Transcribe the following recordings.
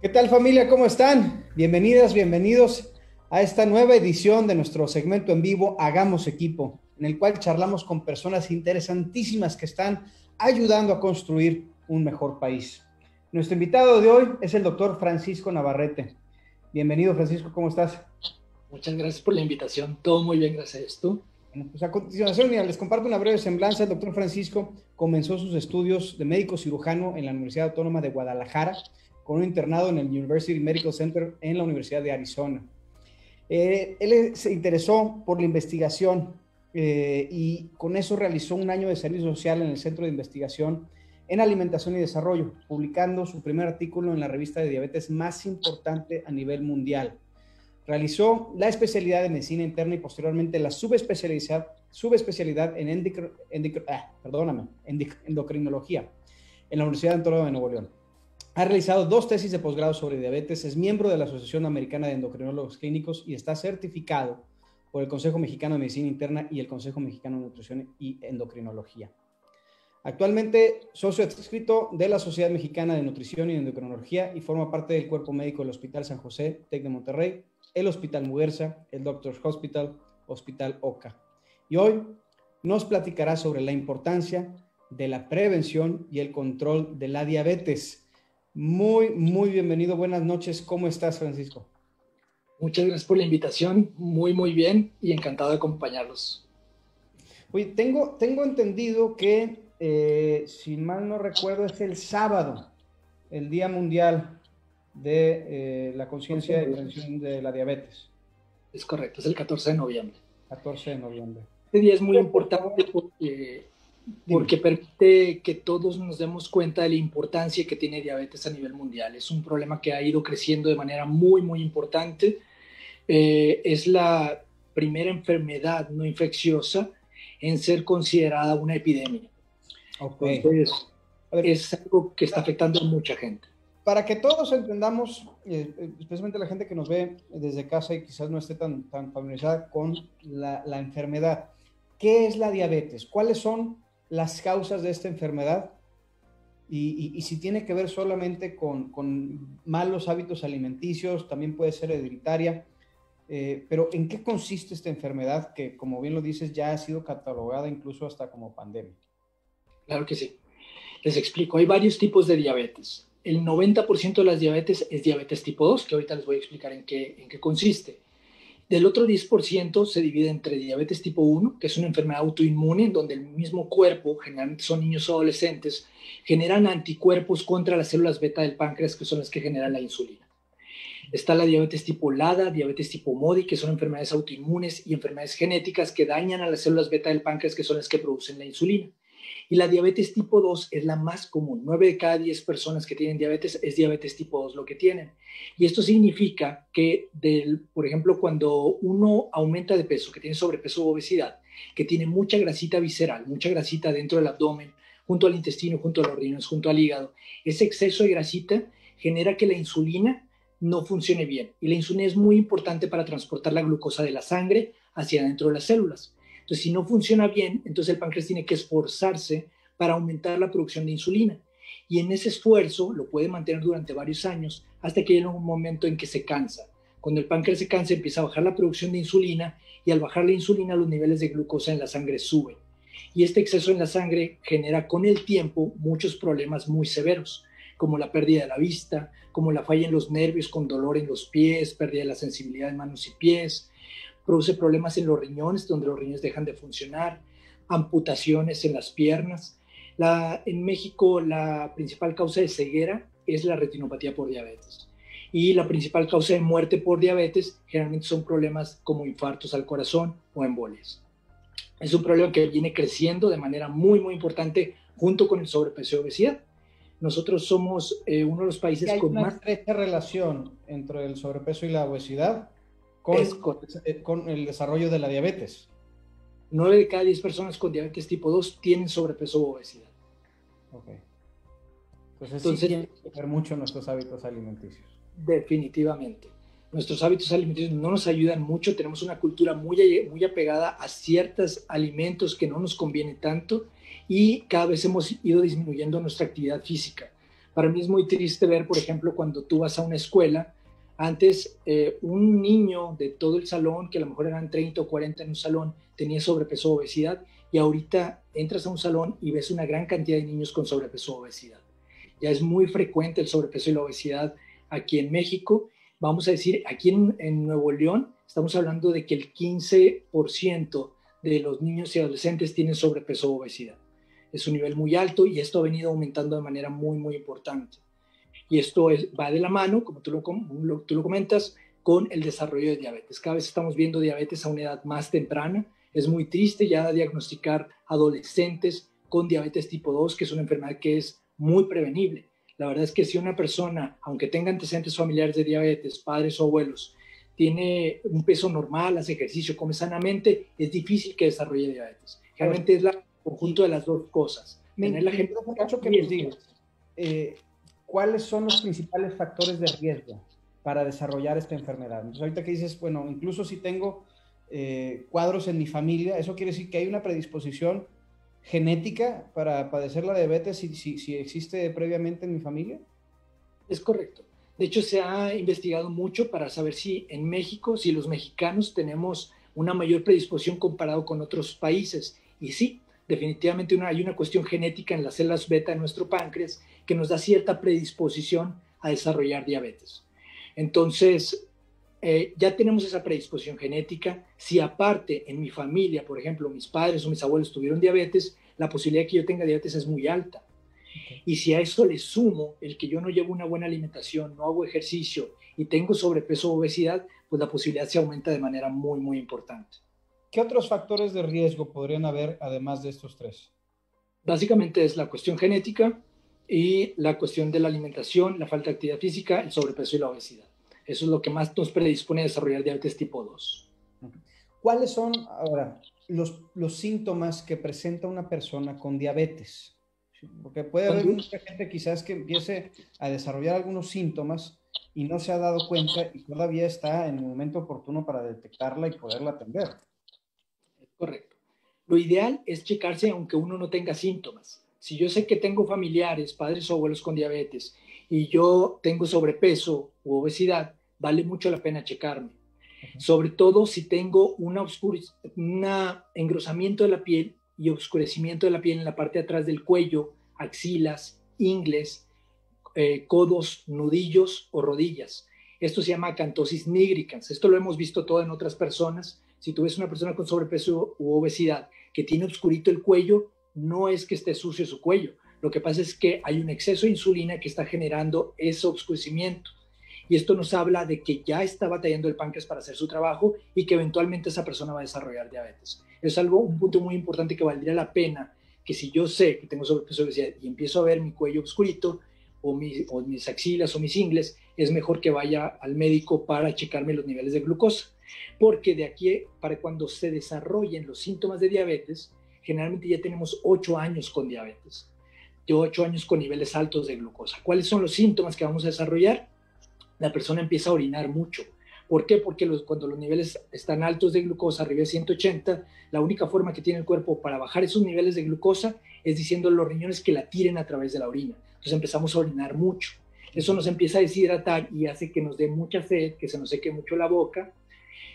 ¿Qué tal, familia? ¿Cómo están? Bienvenidas, bienvenidos a esta nueva edición de nuestro segmento en vivo Hagamos Equipo, en el cual charlamos con personas interesantísimas que están ayudando a construir un mejor país. Nuestro invitado de hoy es el doctor Francisco Navarrete. Bienvenido, Francisco, ¿cómo estás? Muchas gracias por la invitación. Todo muy bien, gracias. ¿Tú? Bueno, pues a continuación, mira, les comparto una breve semblanza. El doctor Francisco comenzó sus estudios de médico cirujano en la Universidad Autónoma de Guadalajara, con un internado en el University Medical Center en la Universidad de Arizona. Él se interesó por la investigación y con eso realizó un año de servicio social en el Centro de Investigación en Alimentación y Desarrollo, publicando su primer artículo en la revista de diabetes más importante a nivel mundial. Realizó la especialidad de medicina interna y posteriormente la subespecialidad en endocrinología en la Universidad Autónoma de Nuevo León. Ha realizado 2 tesis de posgrado sobre diabetes, es miembro de la Asociación Americana de Endocrinólogos Clínicos y está certificado por el Consejo Mexicano de Medicina Interna y el Consejo Mexicano de Nutrición y Endocrinología. Actualmente socio adscrito de la Sociedad Mexicana de Nutrición y Endocrinología y forma parte del cuerpo médico del Hospital San José, TEC de Monterrey, el Hospital Muguerza, el Doctors Hospital, Hospital OCA. Y hoy nos platicará sobre la importancia de la prevención y el control de la diabetes. Muy bienvenido. Buenas noches. ¿Cómo estás, Francisco? Muchas gracias por la invitación. Muy bien y encantado de acompañarlos. Oye, tengo entendido que, si mal no recuerdo, es el sábado, el Día Mundial de la Conciencia y Prevención de la Diabetes. Es correcto, es el 14 de noviembre. 14 de noviembre. Este día es muy importante porque permite que todos nos demos cuenta de la importancia que tiene diabetes a nivel mundial. Es un problema que ha ido creciendo de manera muy importante. Es la primera enfermedad no infecciosa en ser considerada una epidemia. Okay. Entonces, es algo que está afectando a mucha gente. Para que todos entendamos, especialmente la gente que nos ve desde casa y quizás no esté tan familiarizada con la enfermedad, ¿qué es la diabetes? ¿Cuáles son las causas de esta enfermedad? Y si tiene que ver solamente con malos hábitos alimenticios, también puede ser hereditaria. Pero ¿en qué consiste esta enfermedad que, como bien lo dices, ya ha sido catalogada incluso hasta como pandemia? Claro que sí. Les explico. Hay varios tipos de diabetes. El 90% de las diabetes es diabetes tipo 2, que ahorita les voy a explicar en qué consiste. Del otro 10% se divide entre diabetes tipo 1, que es una enfermedad autoinmune, en donde el mismo cuerpo, generalmente son niños o adolescentes, generan anticuerpos contra las células beta del páncreas, que son las que generan la insulina. Está la diabetes tipo LADA, diabetes tipo MODY, que son enfermedades autoinmunes y enfermedades genéticas que dañan a las células beta del páncreas, que son las que producen la insulina. Y la diabetes tipo 2 es la más común. 9 de cada 10 personas que tienen diabetes es diabetes tipo 2 lo que tienen. Y esto significa que, por ejemplo, cuando uno aumenta de peso, que tiene sobrepeso o obesidad, que tiene mucha grasita visceral, mucha grasita dentro del abdomen, junto al intestino, junto a los riñones, junto al hígado, ese exceso de grasita genera que la insulina no funcione bien. Y la insulina es muy importante para transportar la glucosa de la sangre hacia adentro de las células. Entonces, si no funciona bien, entonces el páncreas tiene que esforzarse para aumentar la producción de insulina. Y en ese esfuerzo lo puede mantener durante varios años hasta que llega un momento en que se cansa. Cuando el páncreas se cansa, empieza a bajar la producción de insulina y al bajar la insulina, los niveles de glucosa en la sangre suben. Y este exceso en la sangre genera con el tiempo muchos problemas muy severos, como la pérdida de la vista, como la falla en los nervios con dolor en los pies, pérdida de la sensibilidad en manos y pies, produce problemas en los riñones, donde los riñones dejan de funcionar, amputaciones en las piernas. En México, la principal causa de ceguera es la retinopatía por diabetes. Y la principal causa de muerte por diabetes generalmente son problemas como infartos al corazón o embolias. Es un problema que viene creciendo de manera muy importante junto con el sobrepeso y obesidad. Nosotros somos uno de los países con más... Hay una estrecha relación entre el sobrepeso y la obesidad con el desarrollo de la diabetes. 9 de cada 10 personas con diabetes tipo 2 tienen sobrepeso o obesidad. Ok. Entonces sí tiene que ver mucho nuestros hábitos alimenticios. Definitivamente. Nuestros hábitos alimenticios no nos ayudan mucho. Tenemos una cultura muy apegada a ciertos alimentos que no nos convienen tanto y cada vez hemos ido disminuyendo nuestra actividad física. Para mí es muy triste ver, por ejemplo, cuando tú vas a una escuela, antes un niño de todo el salón, que a lo mejor eran 30 o 40 en un salón, tenía sobrepeso o obesidad, y ahorita entras a un salón y ves una gran cantidad de niños con sobrepeso o obesidad. Ya es muy frecuente el sobrepeso y la obesidad aquí en México. Vamos a decir, aquí en Nuevo León, estamos hablando de que el 15% de los niños y adolescentes tienen sobrepeso o obesidad. Es un nivel muy alto y esto ha venido aumentando de manera muy, muy importante. Y esto va de la mano, como tú lo comentas, con el desarrollo de diabetes. Cada vez estamos viendo diabetes a una edad más temprana. Es muy triste ya diagnosticar adolescentes con diabetes tipo 2, que es una enfermedad que es muy prevenible. La verdad es que si una persona, aunque tenga antecedentes familiares de diabetes, padres o abuelos, tiene un peso normal, hace ejercicio, come sanamente, es difícil que desarrolle diabetes. Realmente es el conjunto de las dos cosas. Me interesa mucho que nos digas cuáles son los principales factores de riesgo para desarrollar esta enfermedad. Entonces, ahorita que dices, bueno, incluso si tengo cuadros en mi familia, ¿eso quiere decir que hay una predisposición genética para padecer la diabetes si existe previamente en mi familia? Es correcto. De hecho, se ha investigado mucho para saber si en México, si los mexicanos tenemos una mayor predisposición comparado con otros países. Y sí, definitivamente hay una cuestión genética en las células beta de nuestro páncreas que nos da cierta predisposición a desarrollar diabetes. Entonces, ya tenemos esa predisposición genética. Si aparte en mi familia, por ejemplo, mis padres o mis abuelos tuvieron diabetes, la posibilidad de que yo tenga diabetes es muy alta. Okay. Y si a eso le sumo el que yo no llevo una buena alimentación, no hago ejercicio y tengo sobrepeso o obesidad, pues la posibilidad se aumenta de manera muy, muy importante. ¿Qué otros factores de riesgo podrían haber además de estos tres? Básicamente es la cuestión genética y la cuestión de la alimentación, la falta de actividad física, el sobrepeso y la obesidad. Eso es lo que más nos predispone a desarrollar diabetes tipo 2. ¿Cuáles son ahora los síntomas que presenta una persona con diabetes? Porque puede haber mucha gente quizás que empiece a desarrollar algunos síntomas y no se ha dado cuenta y todavía está en el momento oportuno para detectarla y poderla atender. Correcto. Lo ideal es checarse aunque uno no tenga síntomas. Si yo sé que tengo familiares, padres o abuelos con diabetes y yo tengo sobrepeso u obesidad, vale mucho la pena checarme. Okay. Sobre todo si tengo un engrosamiento de la piel y oscurecimiento de la piel en la parte de atrás del cuello, axilas, ingles, codos, nudillos o rodillas. Esto se llama acantosis nigricans. Esto lo hemos visto todo en otras personas. Si tú ves una persona con sobrepeso u obesidad que tiene oscurito el cuello, no es que esté sucio su cuello. Lo que pasa es que hay un exceso de insulina que está generando ese oscurecimiento. Y esto nos habla de que ya está batallando el páncreas para hacer su trabajo y que eventualmente esa persona va a desarrollar diabetes. Es un punto muy importante que valdría la pena que si yo sé que tengo sobrepeso o obesidad y empiezo a ver mi cuello oscurito o mis axilas o mis ingles, es mejor que vaya al médico para checarme los niveles de glucosa. Porque de aquí para cuando se desarrollen los síntomas de diabetes, generalmente ya tenemos 8 años con diabetes. Yo 8 años con niveles altos de glucosa. ¿Cuáles son los síntomas que vamos a desarrollar? La persona empieza a orinar mucho. ¿Por qué? Porque cuando los niveles están altos de glucosa, arriba de 180, la única forma que tiene el cuerpo para bajar esos niveles de glucosa es diciendo a los riñones que la tiren a través de la orina. Entonces empezamos a orinar mucho. Eso nos empieza a deshidratar y hace que nos dé mucha sed, que se nos seque mucho la boca.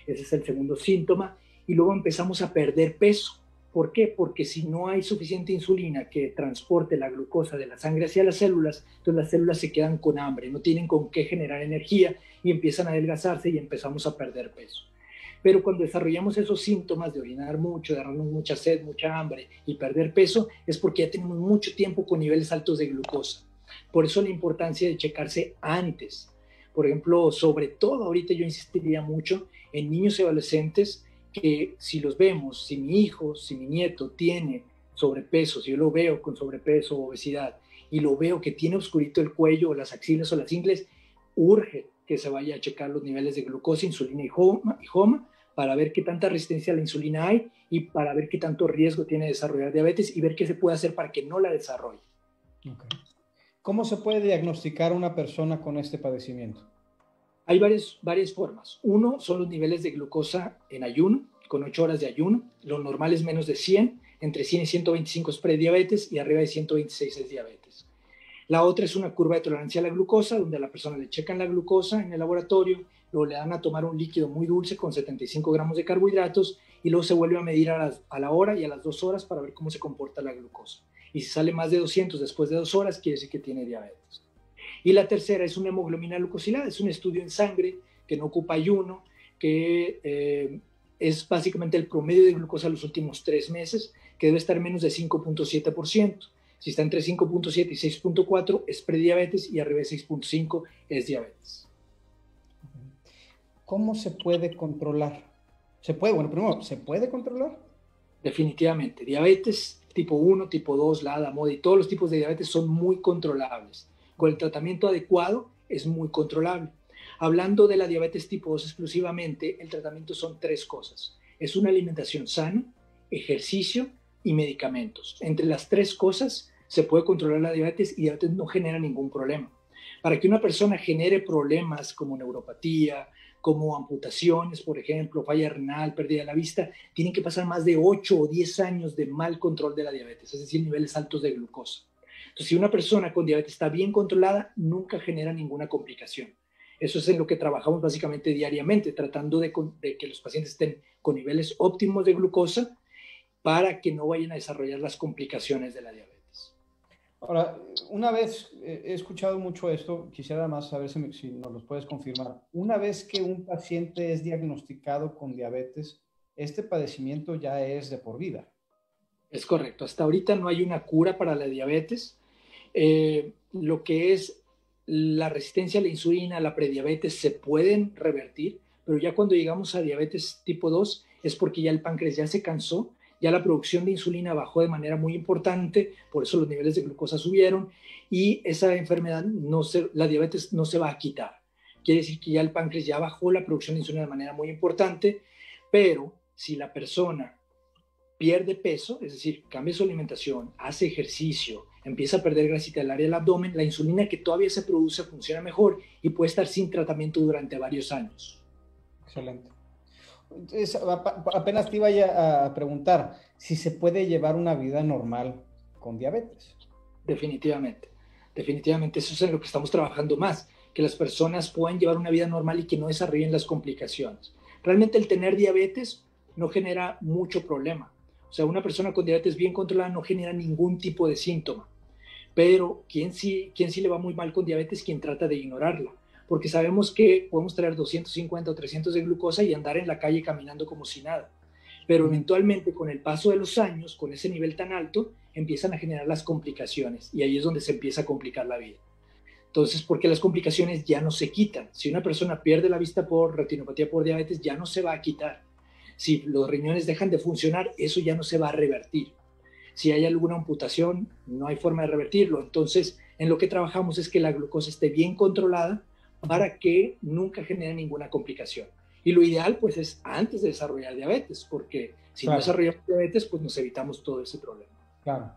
Ese es el segundo síntoma. Y luego empezamos a perder peso. ¿Por qué? Porque si no hay suficiente insulina que transporte la glucosa de la sangre hacia las células, entonces las células se quedan con hambre, no tienen con qué generar energía y empiezan a adelgazarse y empezamos a perder peso. Pero cuando desarrollamos esos síntomas de orinar mucho, de darnos mucha sed, mucha hambre y perder peso, es porque ya tenemos mucho tiempo con niveles altos de glucosa. Por eso la importancia de checarse antes. Por ejemplo, sobre todo ahorita yo insistiría mucho en niños y adolescentes que si los vemos, si mi hijo, si mi nieto tiene sobrepeso, si yo lo veo con sobrepeso o obesidad y lo veo que tiene oscurito el cuello o las axilas o las ingles, urge que se vaya a checar los niveles de glucosa, insulina y HOMA para ver qué tanta resistencia a la insulina hay y para ver qué tanto riesgo tiene de desarrollar diabetes y ver qué se puede hacer para que no la desarrolle. Okay. ¿Cómo se puede diagnosticar una persona con este padecimiento? Hay varias formas. Uno son los niveles de glucosa en ayuno, con 8 horas de ayuno. Lo normal es menos de 100, entre 100 y 125 es prediabetes y arriba de 126 es diabetes. La otra es una curva de tolerancia a la glucosa, donde a la persona le checan la glucosa en el laboratorio, luego le dan a tomar un líquido muy dulce con 75 gramos de carbohidratos y luego se vuelve a medir a la hora y a las 2 horas para ver cómo se comporta la glucosa. Y si sale más de 200 después de 2 horas, quiere decir que tiene diabetes. Y la tercera es una hemoglobina glucosilada, es un estudio en sangre que no ocupa ayuno, que es básicamente el promedio de glucosa en los últimos 3 meses, que debe estar menos de 5.7%. Si está entre 5.7 y 6.4 es prediabetes y arriba de 6.5 es diabetes. ¿Cómo se puede controlar? ¿Se puede? Bueno, primero, ¿se puede controlar? Definitivamente. Diabetes tipo 1, tipo 2, LADA, MODA y todos los tipos de diabetes son muy controlables. Con el tratamiento adecuado es muy controlable. Hablando de la diabetes tipo 2 exclusivamente, el tratamiento son 3 cosas. Es una alimentación sana, ejercicio y medicamentos. Entre las 3 cosas se puede controlar la diabetes y diabetes no genera ningún problema. Para que una persona genere problemas como neuropatía, como amputaciones, por ejemplo, falla renal, pérdida de la vista, tienen que pasar más de 8 o 10 años de mal control de la diabetes, es decir, niveles altos de glucosa. Entonces, si una persona con diabetes está bien controlada, nunca genera ninguna complicación. Eso es en lo que trabajamos básicamente diariamente, tratando de que los pacientes estén con niveles óptimos de glucosa para que no vayan a desarrollar las complicaciones de la diabetes. Ahora, una vez he escuchado mucho esto, quisiera más saber si nos lo puedes confirmar. Una vez que un paciente es diagnosticado con diabetes, este padecimiento ya es de por vida. Es correcto. Hasta ahorita no hay una cura para la diabetes. Lo que es la resistencia a la insulina, la prediabetes, se pueden revertir, pero ya cuando llegamos a diabetes tipo 2 es porque ya el páncreas ya se cansó, ya la producción de insulina bajó de manera muy importante, por eso los niveles de glucosa subieron y esa enfermedad, la diabetes no se va a quitar. Quiere decir que ya el páncreas ya bajó la producción de insulina de manera muy importante, pero si la persona pierde peso, es decir, cambia su alimentación, hace ejercicio, empieza a perder grasita del área del abdomen, la insulina que todavía se produce funciona mejor y puede estar sin tratamiento durante varios años. Excelente. Entonces, apenas te iba a preguntar si se puede llevar una vida normal con diabetes. Definitivamente, definitivamente eso es en lo que estamos trabajando más, que las personas puedan llevar una vida normal y que no desarrollen las complicaciones. Realmente el tener diabetes no genera mucho problema. O sea, una persona con diabetes bien controlada no genera ningún tipo de síntoma. Pero quien sí le va muy mal con diabetes, quien trata de ignorarla. Porque sabemos que podemos traer 250 o 300 de glucosa y andar en la calle caminando como si nada. Pero eventualmente, con el paso de los años, con ese nivel tan alto, empiezan a generar las complicaciones. Y ahí es donde se empieza a complicar la vida. Entonces, porque las complicaciones ya no se quitan. Si una persona pierde la vista por retinopatía por diabetes, ya no se va a quitar. Si los riñones dejan de funcionar, eso ya no se va a revertir. Si hay alguna amputación, no hay forma de revertirlo. Entonces, en lo que trabajamos es que la glucosa esté bien controlada para que nunca genere ninguna complicación. Y lo ideal, pues, es antes de desarrollar diabetes, porque si no desarrollamos diabetes, pues nos evitamos todo ese problema. Claro.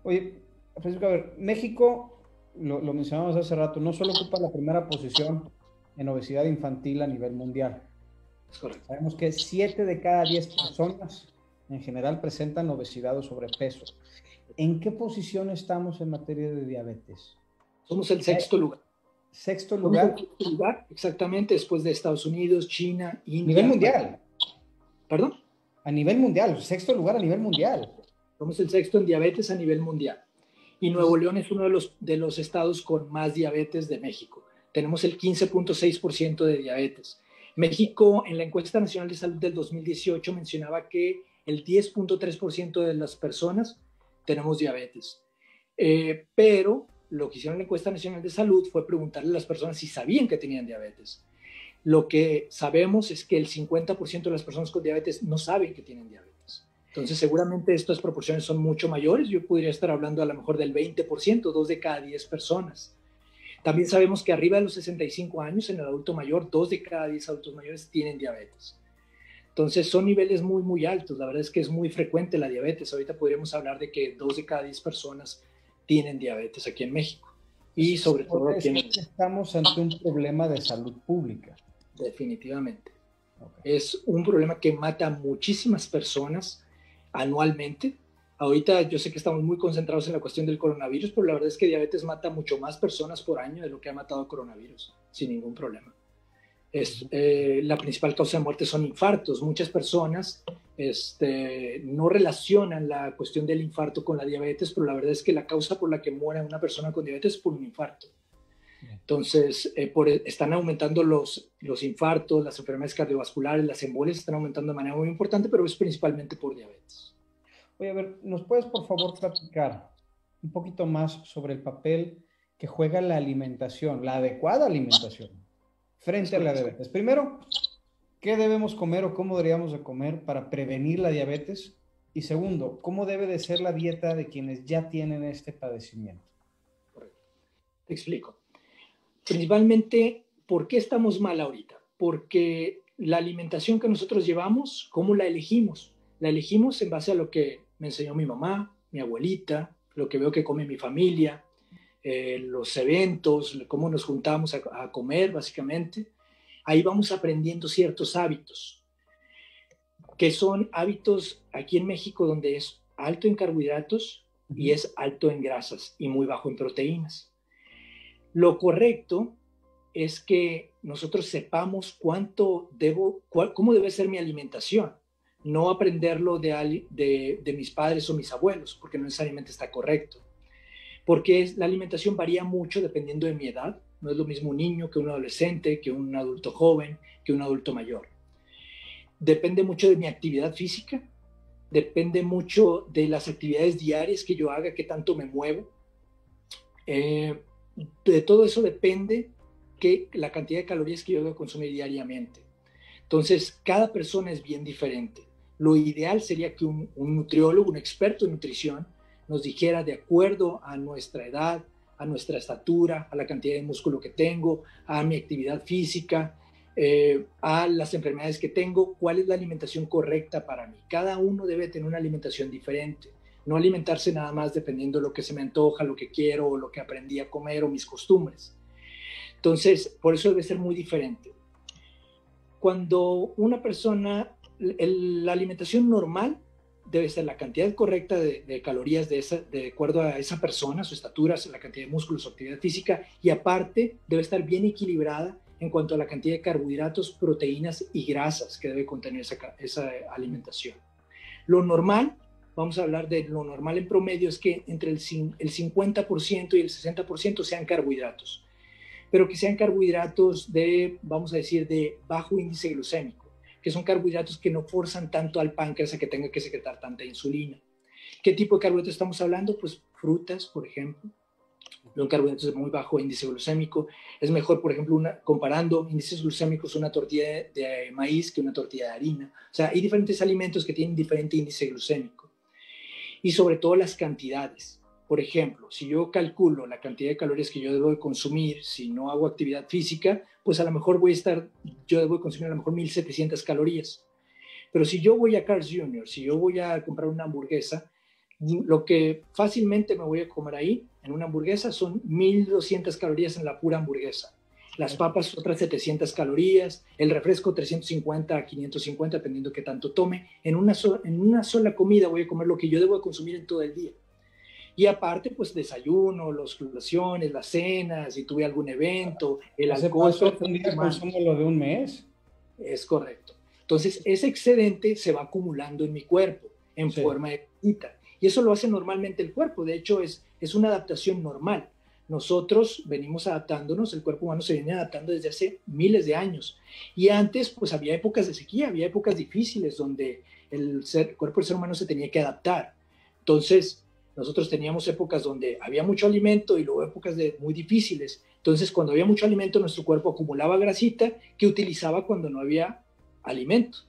Oye, Francisco, a ver, México, lo mencionamos hace rato, no solo ocupa la primera posición en obesidad infantil a nivel mundial. Es correcto. Sabemos que 7 de cada 10 personas en general presentan obesidad o sobrepeso. ¿En qué posición estamos en materia de diabetes? Somos el sexto lugar. ¿Sexto lugar? Sexto lugar, exactamente, después de Estados Unidos, China, India. ¿A nivel mundial? ¿Perdón? A nivel mundial, sexto lugar a nivel mundial. Somos el sexto en diabetes a nivel mundial. Y Nuevo León es uno de los estados con más diabetes de México. Tenemos el 15.6% de diabetes. México, en la encuesta nacional de salud del 2018, mencionaba que el 10.3% de las personas tenemos diabetes. Pero lo que hicieron en la encuesta nacional de salud fue preguntarle a las personas si sabían que tenían diabetes. Lo que sabemos es que el 50% de las personas con diabetes no saben que tienen diabetes. Entonces, seguramente estas proporciones son mucho mayores. Yo podría estar hablando a lo mejor del 20%, 2 de cada 10 personas. También sabemos que arriba de los 65 años, en el adulto mayor, 2 de cada 10 adultos mayores tienen diabetes. Entonces, son niveles muy, muy altos. La verdad es que es muy frecuente la diabetes. Ahorita podríamos hablar de que 2 de cada 10 personas tienen diabetes aquí en México. Y sobre todo aquí en México. Estamos ante un problema de salud pública. Definitivamente. Okay. Es un problema que mata a muchísimas personas anualmente. Ahorita yo sé que estamos muy concentrados en la cuestión del coronavirus, pero la verdad es que diabetes mata mucho más personas por año de lo que ha matado el coronavirus, sin ningún problema. La principal causa de muerte son infartos. Muchas personas no relacionan la cuestión del infarto con la diabetes, pero la verdad es que la causa por la que muere una persona con diabetes es por un infarto. Entonces, están aumentando los infartos, las enfermedades cardiovasculares, las embolias están aumentando de manera muy importante, pero es principalmente por diabetes. Oye, a ver, ¿nos puedes por favor platicar un poquito más sobre el papel que juega la alimentación, la adecuada alimentación, frente a la diabetes? Primero, ¿qué debemos comer o cómo deberíamos de comer para prevenir la diabetes? Y segundo, ¿cómo debe de ser la dieta de quienes ya tienen este padecimiento? Correcto. Te explico. Principalmente, ¿por qué estamos mal ahorita? Porque la alimentación que nosotros llevamos, ¿cómo la elegimos? La elegimos en base a lo que me enseñó mi mamá, mi abuelita, lo que veo que come mi familia, los eventos, cómo nos juntamos a comer, básicamente. Ahí vamos aprendiendo ciertos hábitos, que son hábitos aquí en México donde es alto en carbohidratos y es alto en grasas y muy bajo en proteínas. Lo correcto es que nosotros sepamos cómo debe ser mi alimentación, no aprenderlo de mis padres o mis abuelos, porque no necesariamente está correcto. Porque la alimentación varía mucho dependiendo de mi edad. No es lo mismo un niño que un adolescente, que un adulto joven, que un adulto mayor. Depende mucho de mi actividad física, depende mucho de las actividades diarias que yo haga, qué tanto me muevo. De todo eso depende la cantidad de calorías que yo debo consumir diariamente. Entonces, cada persona es bien diferente. Lo ideal sería que un nutriólogo, un experto en nutrición, nos dijera de acuerdo a nuestra edad, a nuestra estatura, a la cantidad de músculo que tengo, a mi actividad física, a las enfermedades que tengo, cuál es la alimentación correcta para mí. Cada uno debe tener una alimentación diferente. No alimentarse nada más dependiendo de lo que se me antoja, lo que quiero, o lo que aprendí a comer o mis costumbres. Entonces, por eso debe ser muy diferente. Cuando una persona, la alimentación normal debe ser la cantidad correcta de calorías de acuerdo a esa persona, su estatura, la cantidad de músculos, su actividad física, y aparte debe estar bien equilibrada en cuanto a la cantidad de carbohidratos, proteínas y grasas que debe contener esa alimentación. Lo normal, vamos a hablar de lo normal en promedio, es que entre el 50% y el 60% sean carbohidratos, pero que sean carbohidratos vamos a decir, de bajo índice glucémico, que son carbohidratos que no forzan tanto al páncreas a que tenga que secretar tanta insulina. ¿Qué tipo de carbohidratos estamos hablando? Pues frutas, por ejemplo. Son carbohidratos de muy bajo índice glucémico. Es mejor, por ejemplo, comparando índices glucémicos, una tortilla de maíz que una tortilla de harina. O sea, hay diferentes alimentos que tienen diferente índice glucémico. Y sobre todo las cantidades. Por ejemplo, si yo calculo la cantidad de calorías que yo debo de consumir si no hago actividad física, pues a lo mejor yo debo de consumir a lo mejor 1,700 calorías. Pero si yo voy a Carl's Jr., si yo voy a comprar una hamburguesa, lo que fácilmente me voy a comer ahí en una hamburguesa son 1,200 calorías en la pura hamburguesa. Las papas otras 700 calorías, el refresco 350 a 550, dependiendo de qué tanto tome. En una sola comida voy a comer lo que yo debo de consumir en todo el día. Y aparte, pues desayuno, las colaciones, las cenas, si tuve algún evento, el alcohol. Un día consumo lo de un mes. Es correcto. Entonces, ese excedente se va acumulando en mi cuerpo en forma de grasita. Y eso lo hace normalmente el cuerpo. De hecho, es una adaptación normal. Nosotros venimos adaptándonos, el cuerpo humano se viene adaptando desde hace miles de años. Y antes, pues había épocas de sequía, había épocas difíciles donde el cuerpo del ser humano se tenía que adaptar. Entonces, nosotros teníamos épocas donde había mucho alimento y luego épocas muy difíciles. Entonces, cuando había mucho alimento, nuestro cuerpo acumulaba grasita que utilizaba cuando no había alimento.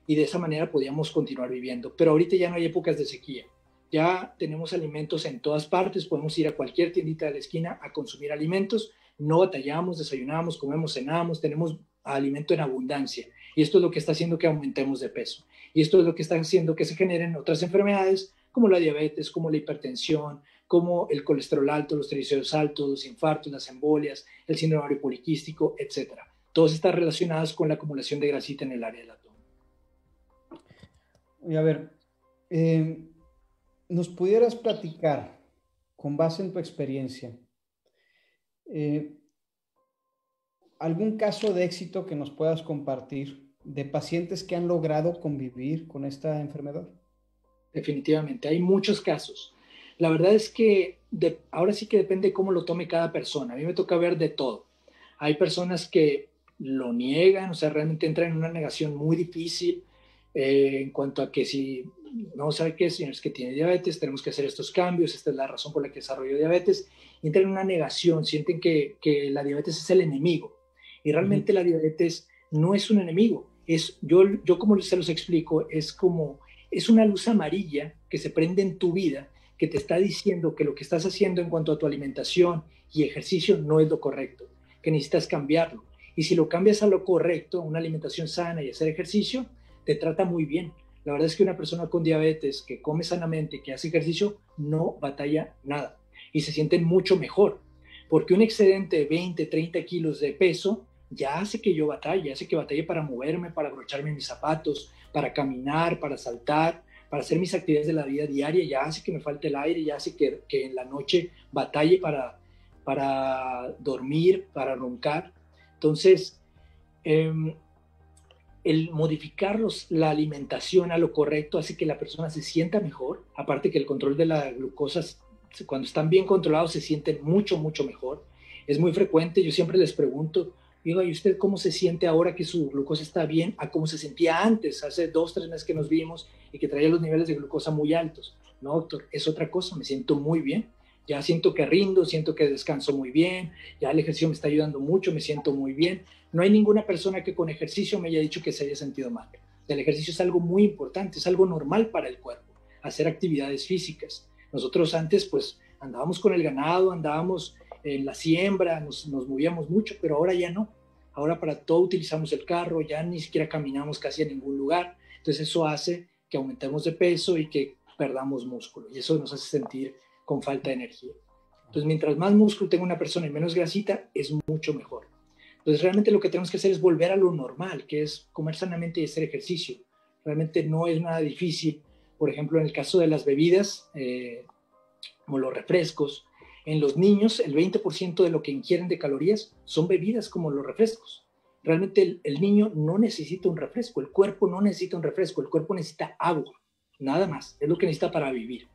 Y de esa manera podíamos continuar viviendo. Pero ahorita ya no hay épocas de sequía. Ya tenemos alimentos en todas partes, podemos ir a cualquier tiendita de la esquina a consumir alimentos, no batallamos, desayunamos, comemos, cenamos, tenemos alimento en abundancia. Y esto es lo que está haciendo que aumentemos de peso. Y esto es lo que está haciendo que se generen otras enfermedades como la diabetes, como la hipertensión, como el colesterol alto, los triglicéridos altos, los infartos, las embolias, el síndrome ovario poliquístico, etc. Todas están relacionadas con la acumulación de grasita en el área del abdomen. Y a ver, nos pudieras platicar, con base en tu experiencia, eh, algún caso de éxito que nos puedas compartir de pacientes que han logrado convivir con esta enfermedad. Definitivamente, hay muchos casos. La verdad es que ahora sí que depende cómo lo tome cada persona. A mí me toca ver de todo. Hay personas que lo niegan, o sea, realmente entran en una negación muy difícil en cuanto a que si no sabe qué, señores, que tiene diabetes, tenemos que hacer estos cambios, esta es la razón por la que desarrolló diabetes. Entran en una negación, sienten que la diabetes es el enemigo. Y realmente la diabetes no es un enemigo. Yo como se los explico, es una luz amarilla que se prende en tu vida que te está diciendo que lo que estás haciendo en cuanto a tu alimentación y ejercicio no es lo correcto, que necesitas cambiarlo. Y si lo cambias a lo correcto, una alimentación sana y hacer ejercicio, te trata muy bien. La verdad es que una persona con diabetes que come sanamente, que hace ejercicio, no batalla nada y se sienten mucho mejor. Porque un excedente de 20, 30 kilos de peso ya hace que yo batalle, hace que batalle para moverme, para abrocharme mis zapatos, para caminar, para saltar, para hacer mis actividades de la vida diaria, ya hace que me falte el aire, ya hace que en la noche batalle para dormir, para roncar. Entonces, el modificar la alimentación a lo correcto hace que la persona se sienta mejor, aparte que el control de la glucosa, cuando están bien controlados, se sienten mucho, mucho mejor. Es muy frecuente, yo siempre les pregunto, digo, ¿y usted cómo se siente ahora que su glucosa está bien a cómo se sentía antes, hace 2, 3 meses que nos vimos y que traía los niveles de glucosa muy altos? No, doctor, es otra cosa, me siento muy bien. Ya siento que rindo, siento que descanso muy bien, ya el ejercicio me está ayudando mucho, me siento muy bien. No hay ninguna persona que con ejercicio me haya dicho que se haya sentido mal. El ejercicio es algo muy importante, es algo normal para el cuerpo, hacer actividades físicas. Nosotros antes pues andábamos con el ganado, andábamos en la siembra, nos movíamos mucho, pero ahora ya no. Ahora para todo utilizamos el carro, ya ni siquiera caminamos casi a ningún lugar. Entonces eso hace que aumentemos de peso y que perdamos músculo y eso nos hace sentir con falta de energía. Entonces mientras más músculo tenga una persona y menos grasita, es mucho mejor. Entonces realmente lo que tenemos que hacer es volver a lo normal, que es comer sanamente y hacer ejercicio. Realmente no es nada difícil. Por ejemplo, en el caso de las bebidas, como los refrescos, en los niños el 20% de lo que ingieren de calorías son bebidas como los refrescos. Realmente el niño no necesita un refresco, el cuerpo no necesita un refresco, el cuerpo necesita agua, nada más, es lo que necesita para vivir.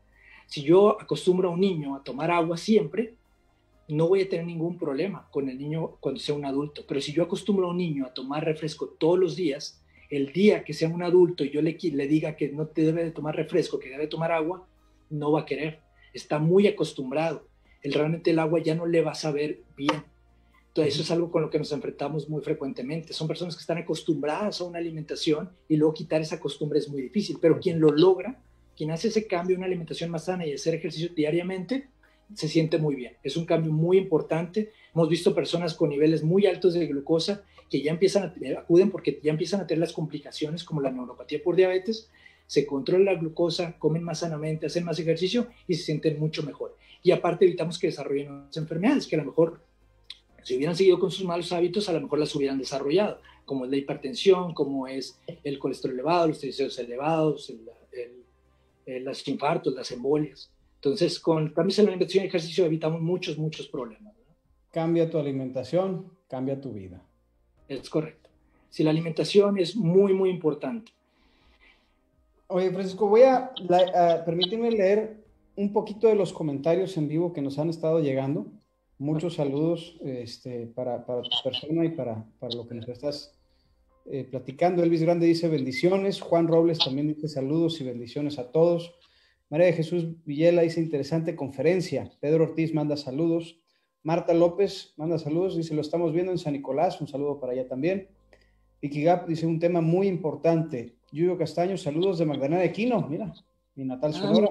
Si yo acostumbro a un niño a tomar agua siempre, no voy a tener ningún problema con el niño cuando sea un adulto. Pero si yo acostumbro a un niño a tomar refresco todos los días, el día que sea un adulto y yo le diga que no te debe de tomar refresco, que debe tomar agua, no va a querer. Está muy acostumbrado. Realmente el agua ya no le va a saber bien. Entonces, eso es algo con lo que nos enfrentamos muy frecuentemente. Son personas que están acostumbradas a una alimentación y luego quitar esa costumbre es muy difícil. Pero quien lo logra, quien hace ese cambio, una alimentación más sana y hacer ejercicio diariamente, se siente muy bien. Es un cambio muy importante. Hemos visto personas con niveles muy altos de glucosa que ya acuden porque ya empiezan a tener las complicaciones como la neuropatía por diabetes, se controla la glucosa, comen más sanamente, hacen más ejercicio y se sienten mucho mejor. Y aparte evitamos que desarrollen otras enfermedades que a lo mejor si hubieran seguido con sus malos hábitos, a lo mejor las hubieran desarrollado, como es la hipertensión, como es el colesterol elevado, los triglicéridos elevados, los infartos, las embolias. Entonces, con cambios en la alimentación y ejercicio evitamos muchos, muchos problemas, ¿no? Cambia tu alimentación, cambia tu vida. Es correcto. Si la alimentación es muy, muy importante. Oye, Francisco, permíteme leer un poquito de los comentarios en vivo que nos han estado llegando. Muchos saludos para tu persona y para lo que nos estás platicando. Elvis Grande dice bendiciones. Juan Robles también dice saludos y bendiciones a todos. María de Jesús Villela dice interesante conferencia. Pedro Ortiz manda saludos. Marta López manda saludos. Dice lo estamos viendo en San Nicolás. Un saludo para allá también. Vicky Gap dice un tema muy importante. Yuyo Castaño, saludos de Magdalena de Quino. Mira, mi natal Sonora.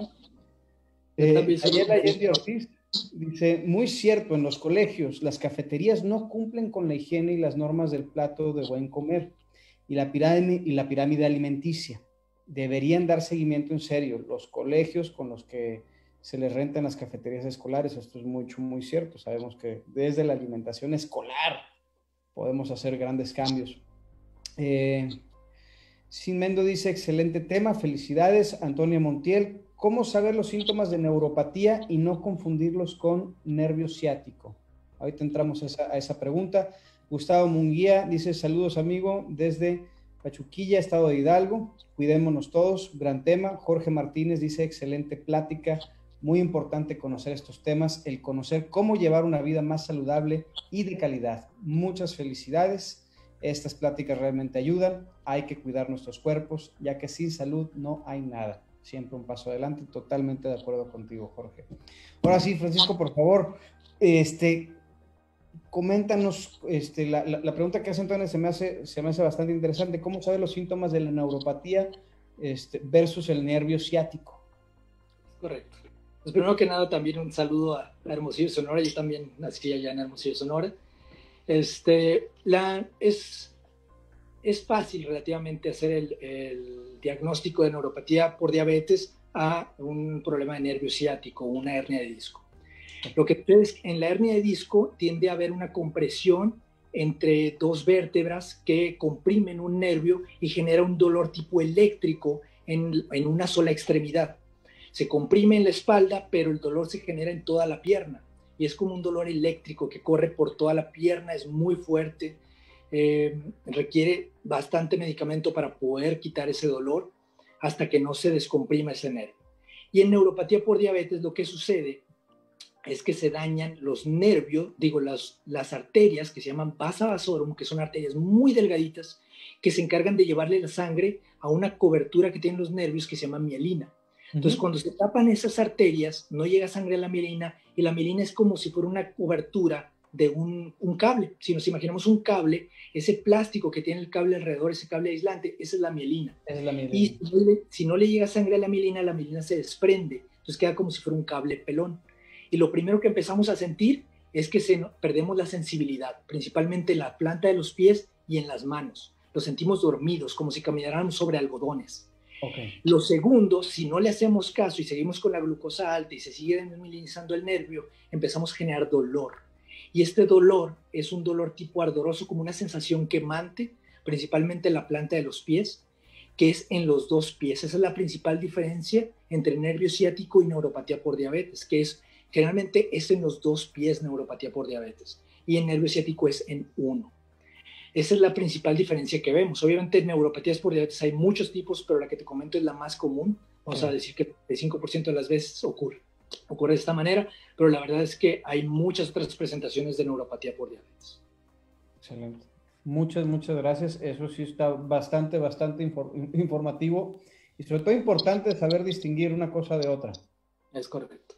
Ayela Yendi Ortiz dice, muy cierto, en los colegios las cafeterías no cumplen con la higiene y las normas del plato de buen comer y la pirámide alimenticia. Deberían dar seguimiento en serio los colegios con los que se les rentan las cafeterías escolares. Esto es mucho, muy cierto. Sabemos que desde la alimentación escolar podemos hacer grandes cambios. Sin Mendo dice, excelente tema, felicidades. Antonia Montiel, ¿cómo saber los síntomas de neuropatía y no confundirlos con nervio ciático? Ahorita entramos a esa pregunta. Gustavo Munguía dice, saludos amigo, desde Pachuquilla, estado de Hidalgo. Cuidémonos todos, gran tema. Jorge Martínez dice, excelente plática, muy importante conocer estos temas, el conocer cómo llevar una vida más saludable y de calidad. Muchas felicidades. Estas pláticas realmente ayudan. Hay que cuidar nuestros cuerpos, ya que sin salud no hay nada. Siempre un paso adelante. Totalmente de acuerdo contigo, Jorge. Ahora sí, Francisco, por favor, coméntanos, la pregunta que hace Antonio se me hace bastante interesante. ¿Cómo sabe los síntomas de la neuropatía versus el nervio ciático? Correcto. Pues primero que nada, también un saludo a Hermosillo, Sonora. Yo también nací allá en Hermosillo, Sonora. Es fácil relativamente hacer el diagnóstico de neuropatía por diabetes a un problema de nervio ciático, una hernia de disco. Lo que sucede es que en la hernia de disco tiende a haber una compresión entre dos vértebras que comprimen un nervio y genera un dolor tipo eléctrico en una sola extremidad. Se comprime en la espalda, pero el dolor se genera en toda la pierna y es como un dolor eléctrico que corre por toda la pierna, es muy fuerte, requiere bastante medicamento para poder quitar ese dolor hasta que no se descomprima ese nervio. Y en neuropatía por diabetes lo que sucede es que se dañan los nervios, las arterias que se llaman vasa vasorum, que son arterias muy delgaditas, que se encargan de llevarle la sangre a una cobertura que tienen los nervios que se llama mielina. Entonces, cuando se tapan esas arterias, no llega sangre a la mielina, y la mielina es como si fuera una cobertura de un cable. Si nos imaginamos un cable, ese plástico que tiene el cable alrededor, ese cable aislante, esa es la mielina. Es la mielina. Y si no le llega sangre a la mielina se desprende, entonces queda como si fuera un cable pelón. Y lo primero que empezamos a sentir es que perdemos la sensibilidad, principalmente en la planta de los pies y en las manos. Los sentimos dormidos, como si camináramos sobre algodones. Okay. Lo segundo, si no le hacemos caso y seguimos con la glucosa alta y se sigue desmielinizando el nervio, empezamos a generar dolor. Y este dolor es un dolor tipo ardoroso, como una sensación quemante, principalmente en la planta de los pies, que es en los dos pies. Esa es la principal diferencia entre nervio ciático y neuropatía por diabetes, que es generalmente es en los dos pies neuropatía por diabetes y en nervio ciático es en uno. Esa es la principal diferencia que vemos. Obviamente en neuropatías por diabetes hay muchos tipos, pero la que te comento es la más común. Vamos a decir que el 5% de las veces ocurre de esta manera, pero la verdad es que hay muchas otras presentaciones de neuropatía por diabetes. Excelente. Muchas gracias. Eso sí está bastante informativo y sobre todo importante saber distinguir una cosa de otra. Es correcto.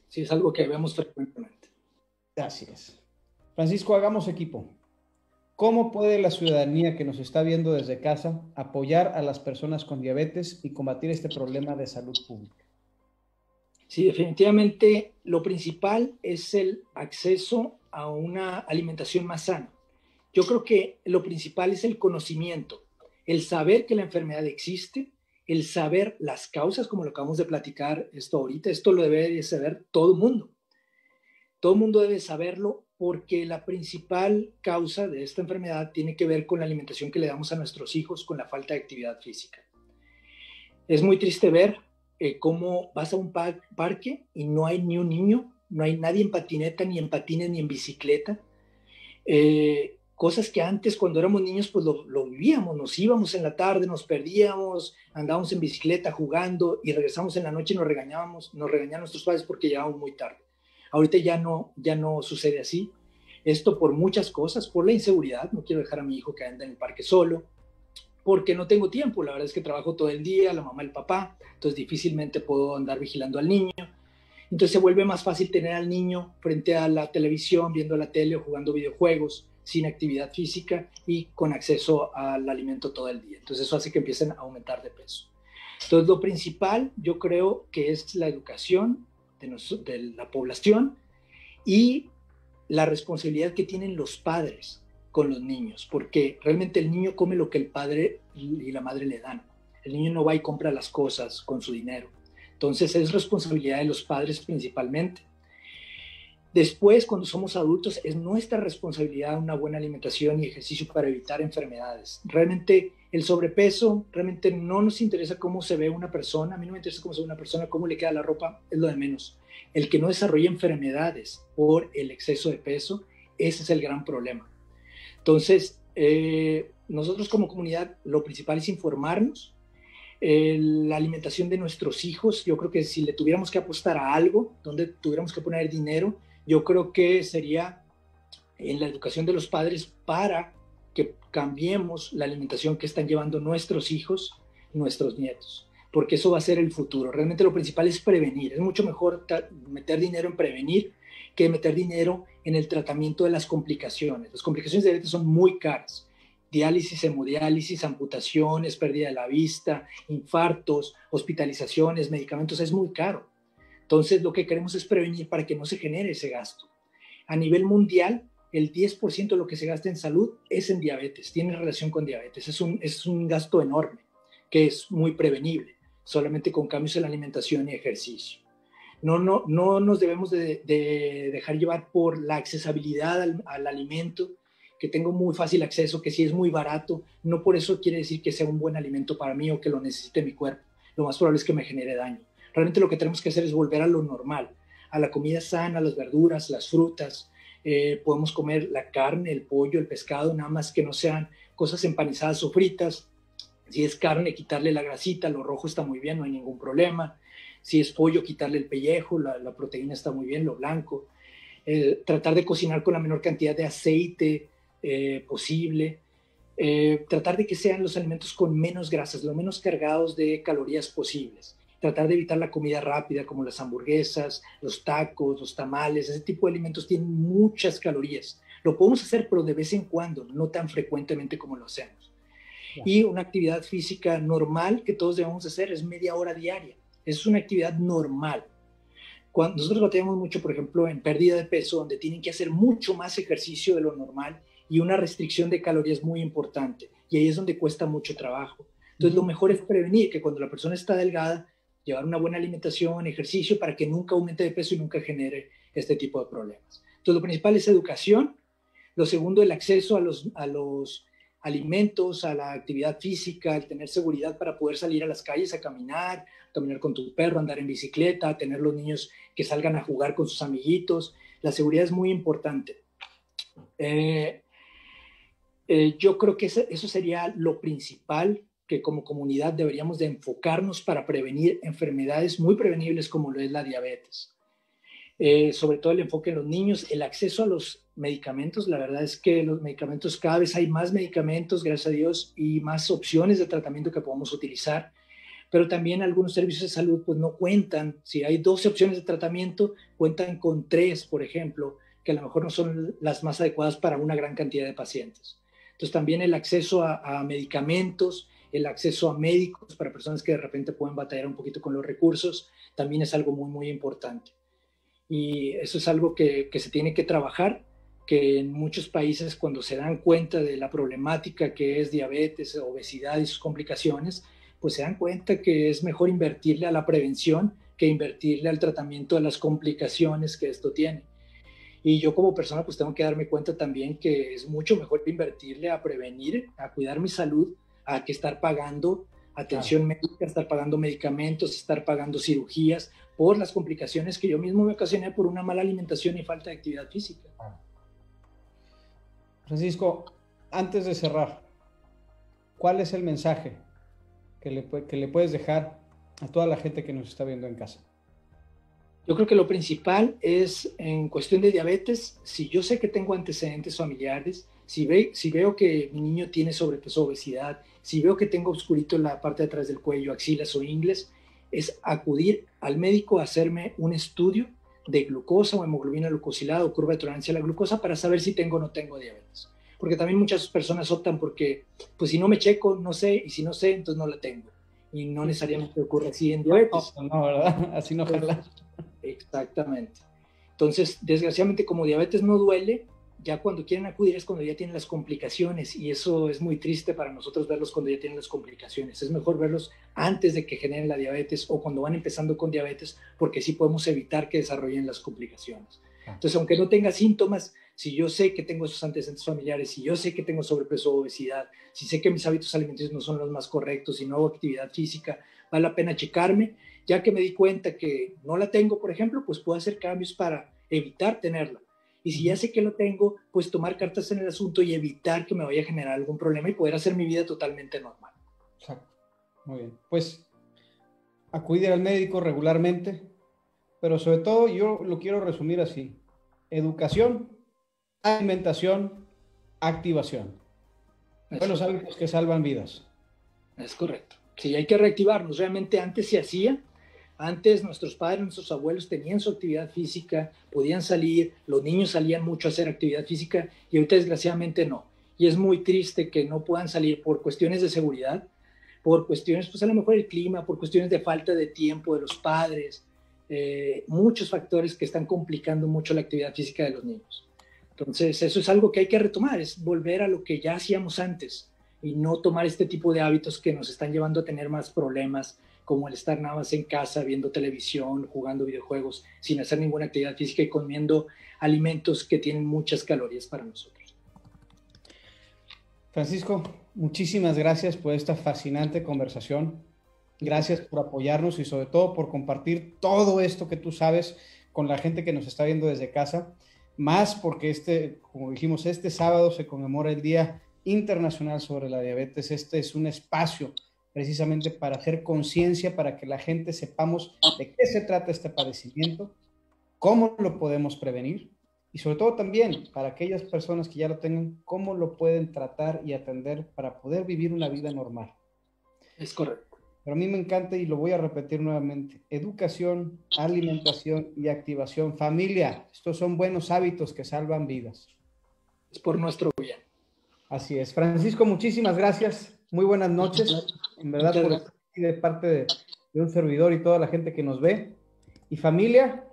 Sí, es algo que vemos frecuentemente. Así es. Francisco, hagamos equipo. ¿Cómo puede la ciudadanía que nos está viendo desde casa apoyar a las personas con diabetes y combatir este problema de salud pública? Sí, definitivamente lo principal es el acceso a una alimentación más sana. Yo creo que lo principal es el conocimiento, el saber que la enfermedad existe, el saber las causas, como lo acabamos de platicar esto ahorita. Esto lo debe de saber todo el mundo. Todo el mundo debe saberlo porque la principal causa de esta enfermedad tiene que ver con la alimentación que le damos a nuestros hijos, con la falta de actividad física. Es muy triste ver cómo vas a un parque y no hay ni un niño, no hay nadie en patineta, ni en patines, ni en bicicleta. Cosas que antes, cuando éramos niños, pues lo vivíamos. Nos íbamos en la tarde, nos perdíamos, andábamos en bicicleta jugando y regresamos en la noche y nos regañaban nuestros padres porque llegábamos muy tarde. Ahorita ya no sucede así. Esto por muchas cosas, por la inseguridad. No quiero dejar a mi hijo que ande en el parque solo, porque no tengo tiempo. La verdad es que trabajo todo el día, la mamá y el papá, entonces difícilmente puedo andar vigilando al niño. Entonces se vuelve más fácil tener al niño frente a la televisión, viendo la tele o jugando videojuegos, sin actividad física y con acceso al alimento todo el día. Entonces eso hace que empiecen a aumentar de peso. Entonces lo principal yo creo que es la educación de la población y la responsabilidad que tienen los padres con los niños, porque realmente el niño come lo que el padre y la madre le dan. El niño no va y compra las cosas con su dinero. Entonces es responsabilidad de los padres principalmente. Después, cuando somos adultos, es nuestra responsabilidad una buena alimentación y ejercicio para evitar enfermedades. Realmente El sobrepeso, realmente no nos interesa cómo se ve una persona, a mí no me interesa cómo se ve una persona, cómo le queda la ropa, es lo de menos. El que no desarrolle enfermedades por el exceso de peso, ese es el gran problema. Entonces, nosotros como comunidad, lo principal es informarnos. La alimentación de nuestros hijos, yo creo que si le tuviéramos que apostar a algo, donde tuviéramos que poner dinero, yo creo que sería en la educación de los padres para que cambiemos la alimentación que están llevando nuestros hijos, nuestros nietos, porque eso va a ser el futuro. Realmente lo principal es prevenir. Es mucho mejor meter dinero en prevenir que meter dinero en el tratamiento de las complicaciones. Las complicaciones de diabetes son muy caras. Diálisis, hemodiálisis, amputaciones, pérdida de la vista, infartos, hospitalizaciones, medicamentos, es muy caro. Entonces, lo que queremos es prevenir para que no se genere ese gasto. A nivel mundial, el 10% de lo que se gasta en salud es en diabetes, tiene relación con diabetes. Es un gasto enorme, que es muy prevenible, solamente con cambios en la alimentación y ejercicio. No nos debemos de dejar llevar por la accesibilidad al alimento, que tengo muy fácil acceso, que sí es muy barato. No por eso quiere decir que sea un buen alimento para mí o que lo necesite mi cuerpo. Lo más probable es que me genere daño. Realmente lo que tenemos que hacer es volver a lo normal, a la comida sana, las verduras, las frutas. Podemos comer la carne, el pollo, el pescado, nada más que no sean cosas empanizadas o fritas. Si es carne, quitarle la grasita, lo rojo está muy bien, no hay ningún problema. Si es pollo, quitarle el pellejo, la proteína está muy bien, lo blanco. Tratar de cocinar con la menor cantidad de aceite posible. Tratar de que sean los alimentos con menos grasas, lo menos cargados de calorías posibles. Tratar de evitar la comida rápida como las hamburguesas, los tacos, los tamales. Ese tipo de alimentos tienen muchas calorías. Lo podemos hacer, pero de vez en cuando, no tan frecuentemente como lo hacemos. Y una actividad física normal que todos debemos hacer es media hora diaria. Es una actividad normal. Cuando nosotros batallamos mucho, por ejemplo, en pérdida de peso, donde tienen que hacer mucho más ejercicio de lo normal y una restricción de calorías muy importante. Y ahí es donde cuesta mucho trabajo. Entonces, lo mejor es prevenir que cuando la persona está delgada, llevar una buena alimentación, ejercicio, para que nunca aumente de peso y nunca genere este tipo de problemas. Entonces, lo principal es educación. Lo segundo, el acceso a los alimentos, a la actividad física, el tener seguridad para poder salir a las calles a caminar con tu perro, andar en bicicleta, tener los niños que salgan a jugar con sus amiguitos. La seguridad es muy importante. Yo creo que eso sería lo principal que como comunidad deberíamos de enfocarnos para prevenir enfermedades muy prevenibles como lo es la diabetes. Sobre todo el enfoque en los niños, el acceso a los medicamentos. La verdad es que los medicamentos, cada vez hay más medicamentos, gracias a Dios, y más opciones de tratamiento que podemos utilizar, pero también algunos servicios de salud pues no cuentan. Si hay 12 opciones de tratamiento, cuentan con 3, por ejemplo, que a lo mejor no son las más adecuadas para una gran cantidad de pacientes. Entonces también el acceso a medicamentos, el acceso a médicos para personas que de repente pueden batallar un poquito con los recursos, también es algo muy, muy importante. Y eso es algo que se tiene que trabajar, que en muchos países cuando se dan cuenta de la problemática que es diabetes, obesidad y sus complicaciones, pues se dan cuenta que es mejor invertirle a la prevención que invertirle al tratamiento de las complicaciones que esto tiene. Y yo como persona pues tengo que darme cuenta también que es mucho mejor invertirle a prevenir, a cuidar mi salud, a que estar pagando atención médica, estar pagando medicamentos, estar pagando cirugías por las complicaciones que yo mismo me ocasioné por una mala alimentación y falta de actividad física. Francisco, antes de cerrar, ¿cuál es el mensaje que le puedes dejar a toda la gente que nos está viendo en casa? Yo creo que lo principal es, en cuestión de diabetes, si yo sé que tengo antecedentes familiares, si veo que mi niño tiene sobrepeso, obesidad, si veo que tengo oscurito en la parte de atrás del cuello, axilas o ingles, es acudir al médico a hacerme un estudio de glucosa o hemoglobina glucosilada o curva de tolerancia a la glucosa para saber si tengo o no tengo diabetes. Porque también muchas personas optan porque, pues si no me checo, no sé, y si no sé, entonces no la tengo. Y no necesariamente ocurre así en diabetes. No, ¿verdad? Así no jala. Exactamente. Entonces, desgraciadamente, como diabetes no duele, ya cuando quieren acudir es cuando ya tienen las complicaciones, y eso es muy triste para nosotros verlos cuando ya tienen las complicaciones. Es mejor verlos antes de que generen la diabetes o cuando van empezando con diabetes, porque sí podemos evitar que desarrollen las complicaciones. Entonces, aunque no tenga síntomas, si yo sé que tengo esos antecedentes familiares, si yo sé que tengo sobrepeso o obesidad, si sé que mis hábitos alimenticios no son los más correctos, si no hago actividad física, vale la pena checarme. Ya que me di cuenta que no la tengo, por ejemplo, pues puedo hacer cambios para evitar tenerla. Y si ya sé que lo tengo, pues tomar cartas en el asunto y evitar que me vaya a generar algún problema y poder hacer mi vida totalmente normal. Exacto. Muy bien. Pues acudir al médico regularmente, pero sobre todo yo lo quiero resumir así: educación, alimentación, activación. Buenos hábitos que salvan vidas. Es correcto. Sí, hay que reactivarnos. Realmente antes se hacía. Antes nuestros padres, nuestros abuelos tenían su actividad física, podían salir, los niños salían mucho a hacer actividad física y ahorita desgraciadamente no. Y es muy triste que no puedan salir por cuestiones de seguridad, por cuestiones, pues a lo mejor el clima, por cuestiones de falta de tiempo de los padres, muchos factores que están complicando mucho la actividad física de los niños. Entonces, eso es algo que hay que retomar, es volver a lo que ya hacíamos antes y no tomar este tipo de hábitos que nos están llevando a tener más problemas, como el estar nada más en casa viendo televisión, jugando videojuegos, sin hacer ninguna actividad física y comiendo alimentos que tienen muchas calorías para nosotros. Francisco, muchísimas gracias por esta fascinante conversación. Gracias por apoyarnos y sobre todo por compartir todo esto que tú sabes con la gente que nos está viendo desde casa. Más porque como dijimos, este sábado se conmemora el Día Internacional sobre la Diabetes. Este es un espacio precisamente para hacer conciencia, para que la gente sepamos de qué se trata este padecimiento, cómo lo podemos prevenir y sobre todo también para aquellas personas que ya lo tengan, cómo lo pueden tratar y atender para poder vivir una vida normal. Es correcto. Pero a mí me encanta y lo voy a repetir nuevamente: educación, alimentación y activación. Familia, estos son buenos hábitos que salvan vidas. Es por nuestro bien. Así es. Francisco, muchísimas gracias. Muy buenas noches. En verdad, por estar aquí de parte de un servidor y toda la gente que nos ve. Y familia,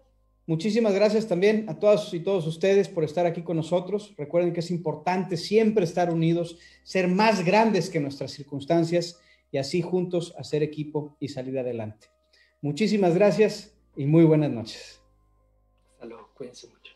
muchísimas gracias también a todas y todos ustedes por estar aquí con nosotros. Recuerden que es importante siempre estar unidos, ser más grandes que nuestras circunstancias y así juntos hacer equipo y salir adelante. Muchísimas gracias y muy buenas noches. Hasta luego, cuídense mucho.